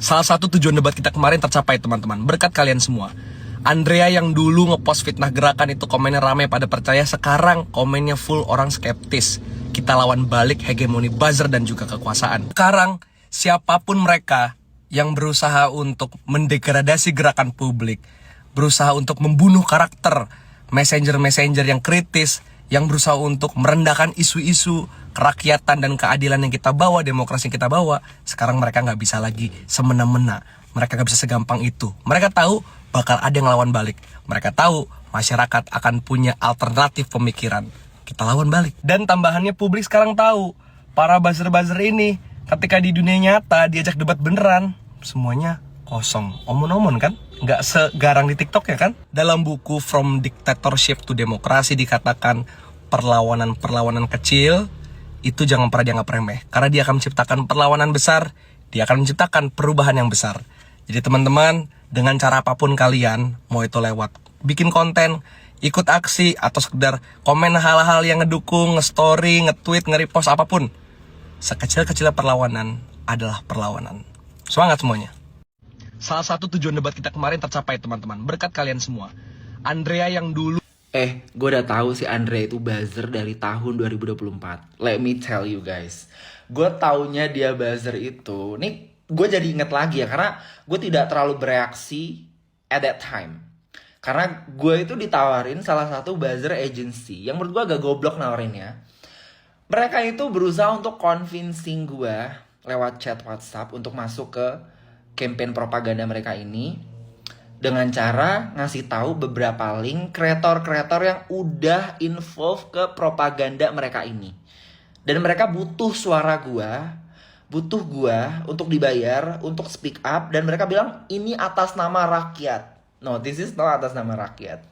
Salah satu tujuan debat kita kemarin tercapai teman-teman, berkat kalian semua. Andrea yang dulu ngepost fitnah gerakan itu komennya ramai pada percaya, sekarang komennya full orang skeptis. Kita lawan balik hegemoni buzzer dan juga kekuasaan. Sekarang siapapun mereka yang berusaha untuk mendegradasi gerakan publik, berusaha untuk membunuh karakter messenger-messenger yang kritis, yang berusaha untuk merendahkan isu-isu kerakyatan dan keadilan yang kita bawa, demokrasi yang kita bawa, sekarang mereka nggak bisa lagi semena-mena. Mereka nggak bisa segampang itu. Mereka tahu bakal ada yang lawan balik. Mereka tahu masyarakat akan punya alternatif pemikiran. Kita lawan balik. Dan tambahannya publik sekarang tahu, para buzzer-buzzer ini ketika di dunia nyata diajak debat beneran, semuanya kosong. Omon-omon kan? Nggak segarang di TikTok ya kan? Dalam buku From Dictatorship to Democracy dikatakan perlawanan-perlawanan kecil itu jangan pernah dianggap remeh. Karena dia akan menciptakan perlawanan besar, dia akan menciptakan perubahan yang besar. Jadi teman-teman, dengan cara apapun kalian, mau itu lewat bikin konten, ikut aksi, atau sekedar komen hal-hal yang ngedukung, nge-story, nge-tweet, nge-repost, apapun, sekecil-kecilnya perlawanan adalah perlawanan. Semangat semuanya. Salah satu tujuan debat kita kemarin tercapai teman-teman, berkat kalian semua. Andrea yang dulu Gue udah tahu si Andre itu buzzer dari tahun 2024. Let me tell you guys. Gue taunya dia buzzer itu. Nih gue jadi inget lagi ya. Karena gue tidak terlalu bereaksi at that time. Karena gue itu ditawarin salah satu buzzer agency. Yang menurut gue agak goblok nawarinnya. Mereka itu berusaha untuk convincing gue lewat chat WhatsApp untuk masuk ke campaign propaganda mereka ini. Dengan cara ngasih tahu beberapa link kreator-kreator yang udah involve ke propaganda mereka ini. Dan mereka butuh suara gua, butuh gua untuk dibayar, untuk speak up. Dan mereka bilang ini atas nama rakyat. No, this is not atas nama rakyat.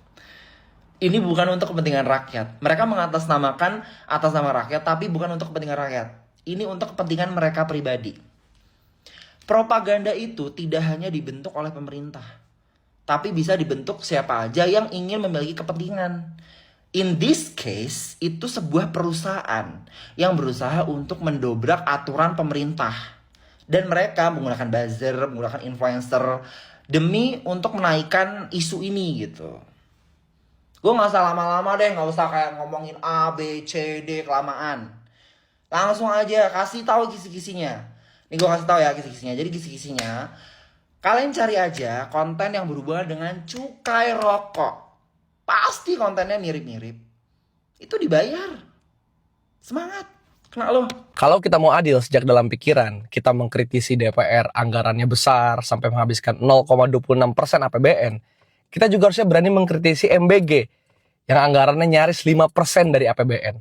Ini bukan untuk kepentingan rakyat. Mereka mengatasnamakan atas nama rakyat, tapi bukan untuk kepentingan rakyat. Ini untuk kepentingan mereka pribadi. Propaganda itu tidak hanya dibentuk oleh pemerintah, tapi bisa dibentuk siapa aja yang ingin memiliki kepentingan. In this case, itu sebuah perusahaan yang berusaha untuk mendobrak aturan pemerintah. Dan mereka menggunakan buzzer, menggunakan influencer, demi untuk menaikkan isu ini gitu. Gue gak usah lama-lama deh, gak usah kayak ngomongin A, B, C, D, kelamaan. Langsung aja kasih tahu kisi-kisinya. Nih gue kasih tahu ya kisi-kisinya. Jadi kisi-kisinya, kalian cari aja konten yang berhubungan dengan cukai rokok. Pasti kontennya mirip-mirip. Itu dibayar. Semangat. Kena lo. Kalau kita mau adil sejak dalam pikiran, kita mengkritisi DPR anggarannya besar sampai menghabiskan 0,26% APBN. Kita juga harusnya berani mengkritisi MBG yang anggarannya nyaris 5% dari APBN.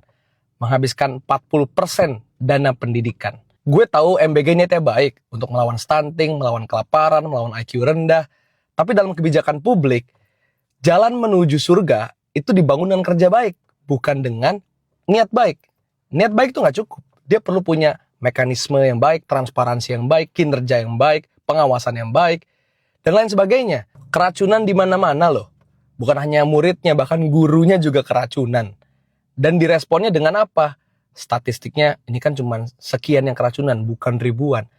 Menghabiskan 40% dana pendidikan. Gue tahu MBG niatnya baik untuk melawan stunting, melawan kelaparan, melawan IQ rendah. Tapi dalam kebijakan publik, jalan menuju surga itu dibangun dengan kerja baik, bukan dengan niat baik. Niat baik itu nggak cukup. Dia perlu punya mekanisme yang baik, transparansi yang baik, kinerja yang baik, pengawasan yang baik, dan lain sebagainya. Keracunan di mana-mana loh. Bukan hanya muridnya, bahkan gurunya juga keracunan. Dan diresponnya dengan apa? Statistiknya ini kan cuma sekian yang keracunan, bukan ribuan.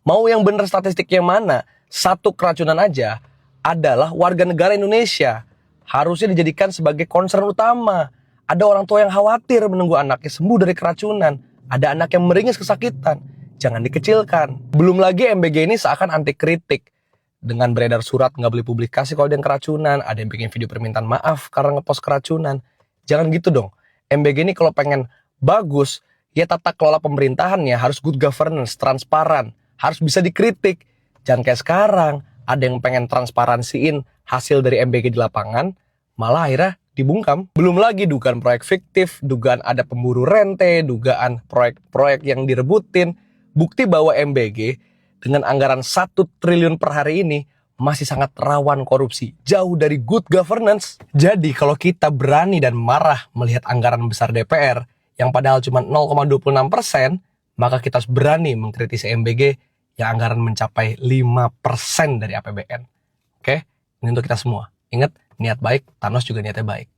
Mau yang bener statistiknya mana? Satu keracunan aja adalah warga negara Indonesia. Harusnya dijadikan sebagai concern utama. Ada orang tua yang khawatir menunggu anaknya sembuh dari keracunan. Ada anak yang meringis kesakitan. Jangan dikecilkan. Belum lagi MBG ini seakan anti kritik. Dengan beredar surat nggak boleh publikasi kalau ada yang keracunan. Ada yang bikin video permintaan maaf karena ngepost keracunan. Jangan gitu dong. MBG ini kalau pengen bagus, ya tata kelola pemerintahannya harus good governance, transparan, harus bisa dikritik. Jangan kayak sekarang, ada yang pengen transparansiin hasil dari MBG di lapangan, malah akhirnya dibungkam. Belum lagi dugaan proyek fiktif, dugaan ada pemburu rente, dugaan proyek-proyek yang direbutin. Bukti bahwa MBG dengan anggaran 1 triliun per hari ini masih sangat rawan korupsi, jauh dari good governance. Jadi kalau kita berani dan marah melihat anggaran besar DPR, yang padahal cuma 0,26%, maka kita harus berani mengkritisi MBG yang anggaran mencapai 5% dari APBN. Oke? Ini untuk kita semua. Ingat, niat baik, Thanos juga niatnya baik.